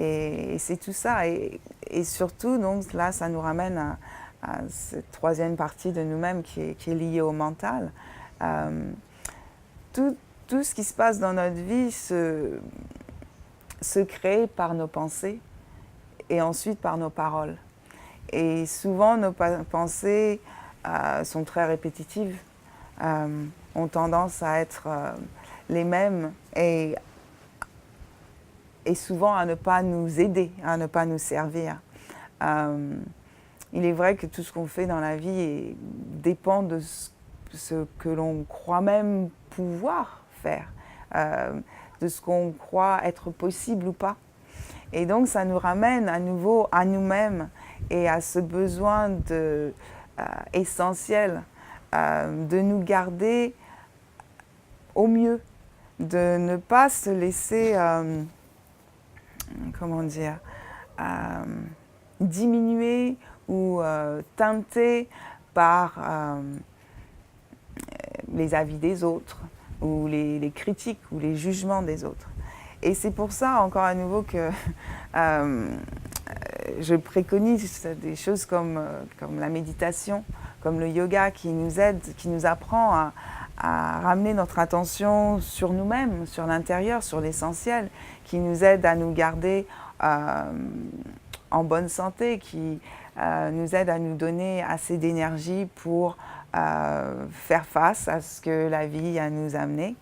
Et c'est tout ça. Et surtout, donc là, ça nous ramène à cette troisième partie de nous-mêmes qui est liée au mental. Tout, tout ce qui se passe dans notre vie se crée par nos pensées et ensuite par nos paroles. Et souvent, nos pensées sont très répétitives, ont tendance à être les mêmes et souvent à ne pas nous aider, à ne pas nous servir. Il est vrai que tout ce qu'on fait dans la vie dépend de ce que l'on croit même pouvoir faire, de ce qu'on croit être possible ou pas. Et donc ça nous ramène à nouveau à nous-mêmes et à ce besoin essentiel de nous garder au mieux, de ne pas se laisser, diminuer ou teinter par les avis des autres ou les critiques ou les jugements des autres. Et c'est pour ça, encore à nouveau, que je préconise des choses comme la méditation, comme le yoga, qui nous aide, qui nous apprend à ramener notre attention sur nous-mêmes, sur l'intérieur, sur l'essentiel, qui nous aide à nous garder en bonne santé, qui nous aide à nous donner assez d'énergie pour faire face à ce que la vie a nous amener.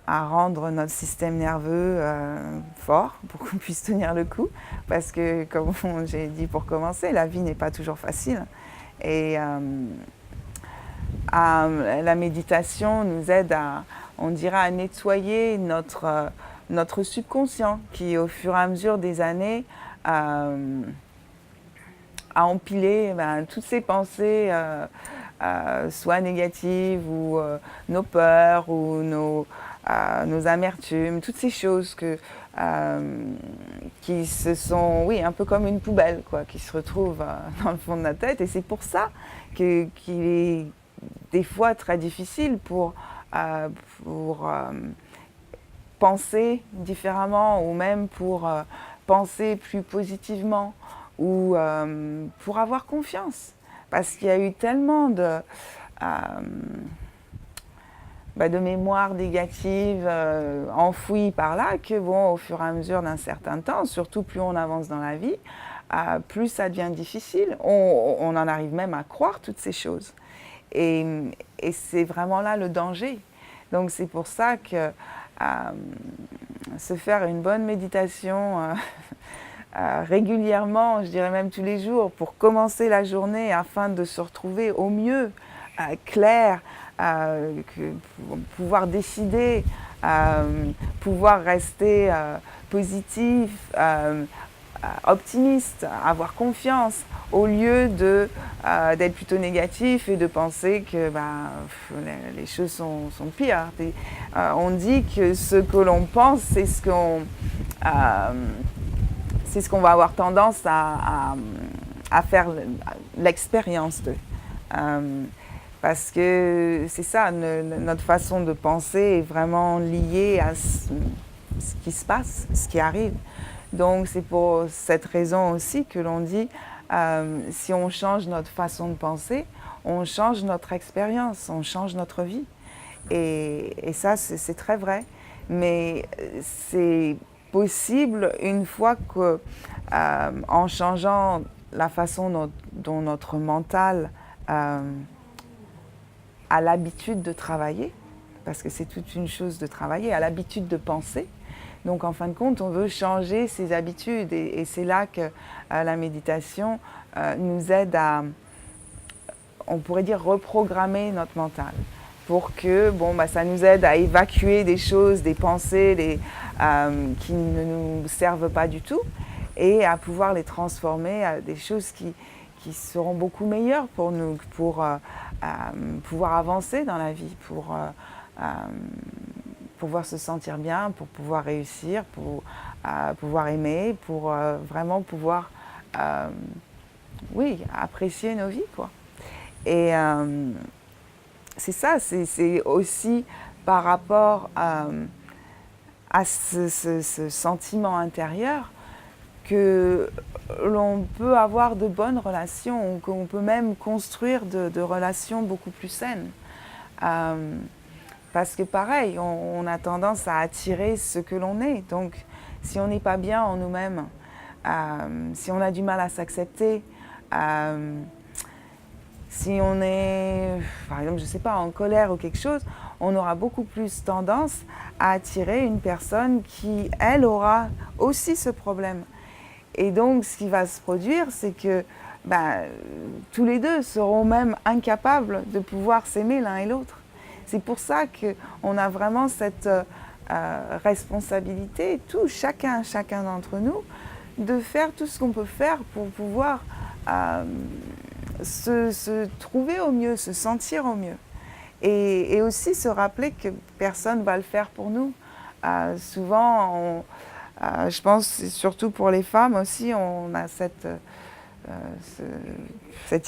À rendre notre système nerveux fort pour qu'on puisse tenir le coup. Parce que, comme j'ai dit pour commencer, la vie n'est pas toujours facile. Et la méditation nous aide on dirait, à nettoyer notre subconscient qui, au fur et à mesure des années, a empilé toutes ces pensées, soit négatives, ou nos peurs, ou nos amertumes, toutes ces choses qui se sont, oui, un peu comme une poubelle, quoi, qui se retrouvent dans le fond de la tête. Et c'est pour ça qu'il est des fois très difficile pour penser différemment, ou même pour penser plus positivement, ou pour avoir confiance. Parce qu'il y a eu tellement de mémoires négatives enfouies par là que, bon, au fur et à mesure d'un certain temps, surtout plus on avance dans la vie, plus ça devient difficile. On en arrive même à croire toutes ces choses. Et c'est vraiment là le danger. Donc c'est pour ça que se faire une bonne méditation régulièrement, je dirais même tous les jours, pour commencer la journée afin de se retrouver au mieux, clair, pouvoir décider, pouvoir rester positif, optimiste, avoir confiance, au lieu d'être plutôt négatif et de penser que les choses sont pires. On dit que ce que l'on pense, c'est ce qu'on va avoir tendance à faire l'expérience de. Parce que c'est ça, notre façon de penser est vraiment liée à ce qui se passe, ce qui arrive. Donc c'est pour cette raison aussi que l'on dit, si on change notre façon de penser, on change notre expérience, on change notre vie. Et ça, c'est très vrai. Mais c'est possible une fois qu'en changeant la façon dont notre mental a l'habitude de travailler, parce que c'est toute une chose de travailler, a l'habitude de penser. Donc en fin de compte, on veut changer ses habitudes, et c'est là que la méditation nous aide à, on pourrait dire, reprogrammer notre mental, pour que ça nous aide à évacuer des choses, des pensées qui ne nous servent pas du tout, et à pouvoir les transformer à des choses qui seront beaucoup meilleures pour nous, pour pouvoir avancer dans la vie, pour pouvoir se sentir bien, pour pouvoir réussir, pour pouvoir aimer, pour vraiment pouvoir apprécier nos vies, quoi. Et c'est ça, c'est aussi par rapport à ce sentiment intérieur que l'on peut avoir de bonnes relations, ou qu'on peut même construire de relations beaucoup plus saines. Parce que pareil, on a tendance à attirer ce que l'on est. Donc si on n'est pas bien en nous-mêmes, si on a du mal à s'accepter, si on est, par exemple, je ne sais pas, en colère ou quelque chose, on aura beaucoup plus tendance à attirer une personne qui, elle, aura aussi ce problème. Et donc, ce qui va se produire, c'est que tous les deux seront même incapables de pouvoir s'aimer l'un et l'autre. C'est pour ça qu'on a vraiment cette responsabilité, chacun d'entre nous, de faire tout ce qu'on peut faire pour pouvoir se trouver au mieux, se sentir au mieux. Et aussi se rappeler que personne ne va le faire pour nous. Souvent, je pense surtout pour les femmes aussi, on a cette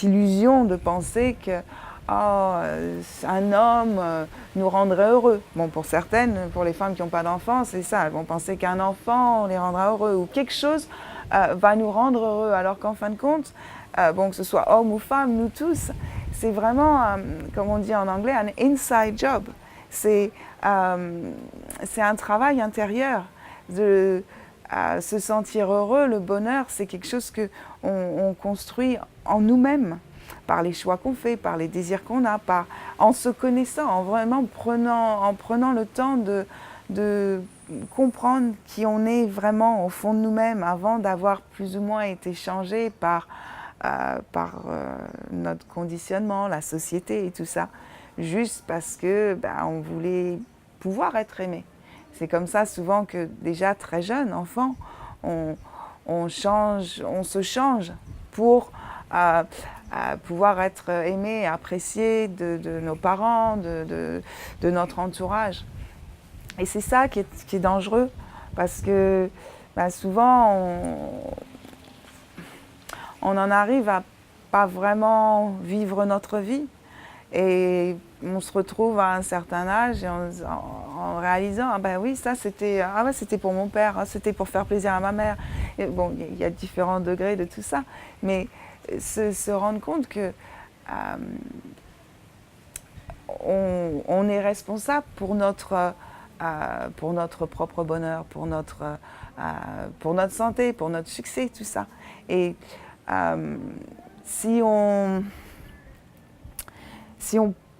illusion de penser que un homme nous rendrait heureux. Bon, pour certaines, pour les femmes qui n'ont pas d'enfants, c'est ça. Elles vont penser qu'un enfant les rendra heureux ou quelque chose va nous rendre heureux. Alors qu'en fin de compte, bon, que ce soit homme ou femme, nous tous, c'est vraiment, comme on dit en anglais, un inside job. C'est un travail intérieur. De se sentir heureux, le bonheur, c'est quelque chose qu'on construit en nous-mêmes, par les choix qu'on fait, par les désirs qu'on a, en se connaissant, en vraiment prenant le temps de comprendre qui on est vraiment au fond de nous-mêmes avant d'avoir plus ou moins été changé par notre conditionnement, la société et tout ça, juste parce que on voulait pouvoir être aimé. C'est comme ça souvent que déjà très jeune, enfant, on se change pour pouvoir être aimé et apprécié de nos parents, de notre entourage. Et c'est ça qui est dangereux, parce que souvent on en arrive à pas vraiment vivre notre vie. Et on se retrouve à un certain âge et en réalisant, oui, ça c'était pour mon père, c'était pour faire plaisir à ma mère. Et bon, il y a différents degrés de tout ça, mais se rendre compte que on est responsable pour notre propre bonheur, pour notre santé, pour notre succès, tout ça. Et si on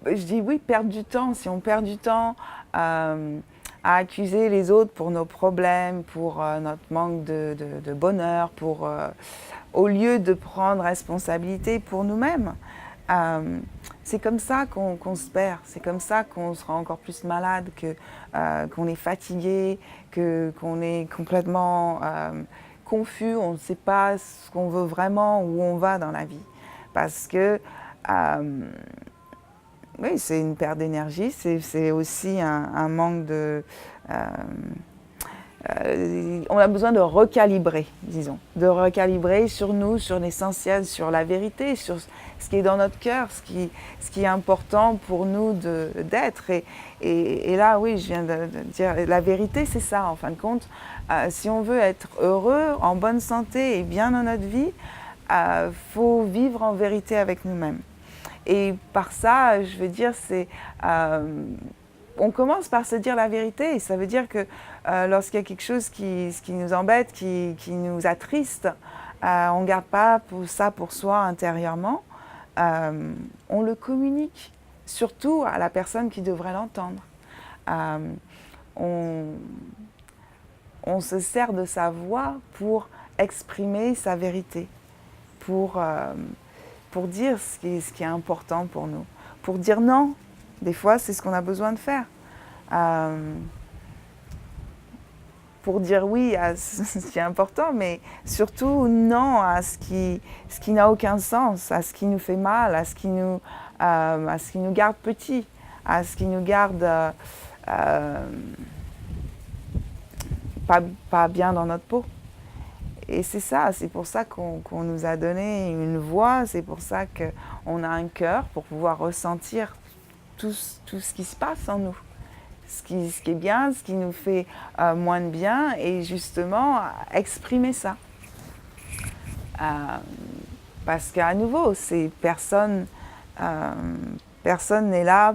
je dis oui, perdre du temps, si on perd du temps à accuser les autres pour nos problèmes, pour notre manque de bonheur, au lieu de prendre responsabilité pour nous-mêmes, c'est comme ça qu'on se perd, c'est comme ça qu'on sera encore plus malade, qu'on est fatigué, qu'on est complètement confus, on ne sait pas ce qu'on veut vraiment, où on va dans la vie. Parce que oui, c'est une perte d'énergie, c'est aussi un manque de... on a besoin de recalibrer, disons, de recalibrer sur nous, sur l'essentiel, sur la vérité, sur ce qui est dans notre cœur, ce qui est important pour nous d'être. Et là, oui, je viens de dire, la vérité, c'est ça, en fin de compte. Si on veut être heureux, en bonne santé et bien dans notre vie, faut vivre en vérité avec nous-mêmes. Et par ça, je veux dire, on commence par se dire la vérité. Et ça veut dire que lorsqu'il y a quelque chose qui nous embête, qui nous attriste, on ne garde pas ça pour soi intérieurement. On le communique, surtout à la personne qui devrait l'entendre. On se sert de sa voix pour exprimer sa vérité, pour dire ce qui est important pour nous, pour dire non. Des fois, c'est ce qu'on a besoin de faire. Pour dire oui à ce qui est important, mais surtout non à ce qui n'a aucun sens, à ce qui nous fait mal, à ce qui nous garde petits, à ce qui nous garde pas bien dans notre peau. Et c'est ça, c'est pour ça qu'on nous a donné une voix, c'est pour ça qu'on a un cœur pour pouvoir ressentir tout ce qui se passe en nous. ce qui est bien, ce qui nous fait moins de bien, et justement exprimer ça. Parce qu'à nouveau, personne n'est là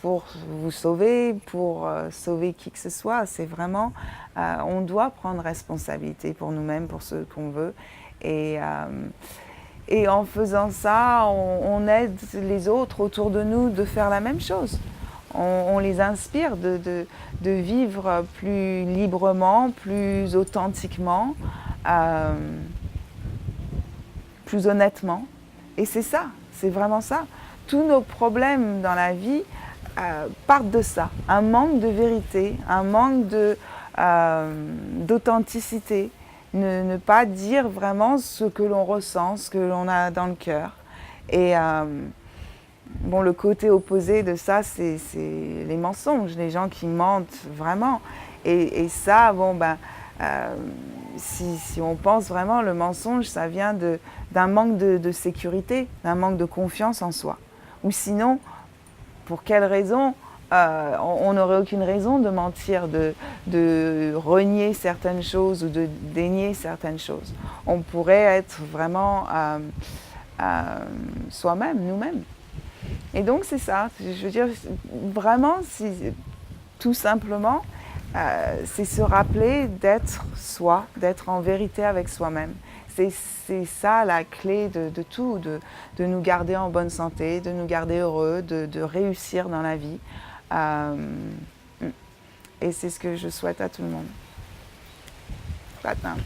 pour vous sauver, pour sauver qui que ce soit. C'est vraiment, on doit prendre responsabilité pour nous-mêmes, pour ce qu'on veut. Et en faisant ça, on aide les autres autour de nous de faire la même chose. On les inspire de vivre plus librement, plus authentiquement, plus honnêtement. Et c'est ça, c'est vraiment ça. Tous nos problèmes dans la vie partent de ça. Un manque de vérité, un manque d'authenticité. Ne pas dire vraiment ce que l'on ressent, ce que l'on a dans le cœur. Et bon, le côté opposé de ça, c'est les mensonges, les gens qui mentent vraiment. Et ça, bon, si on pense vraiment, le mensonge, ça vient d'un manque de sécurité, d'un manque de confiance en soi. Ou sinon, pour quelle raison on n'aurait aucune raison de mentir, de renier certaines choses ou de dénier certaines choses. On pourrait être vraiment soi-même, nous-mêmes. Et donc c'est ça, je veux dire, vraiment, tout simplement, c'est se rappeler d'être soi, d'être en vérité avec soi-même. C'est ça la clé de tout, de nous garder en bonne santé, de nous garder heureux, de réussir dans la vie. Et c'est ce que je souhaite à tout le monde. Maintenant.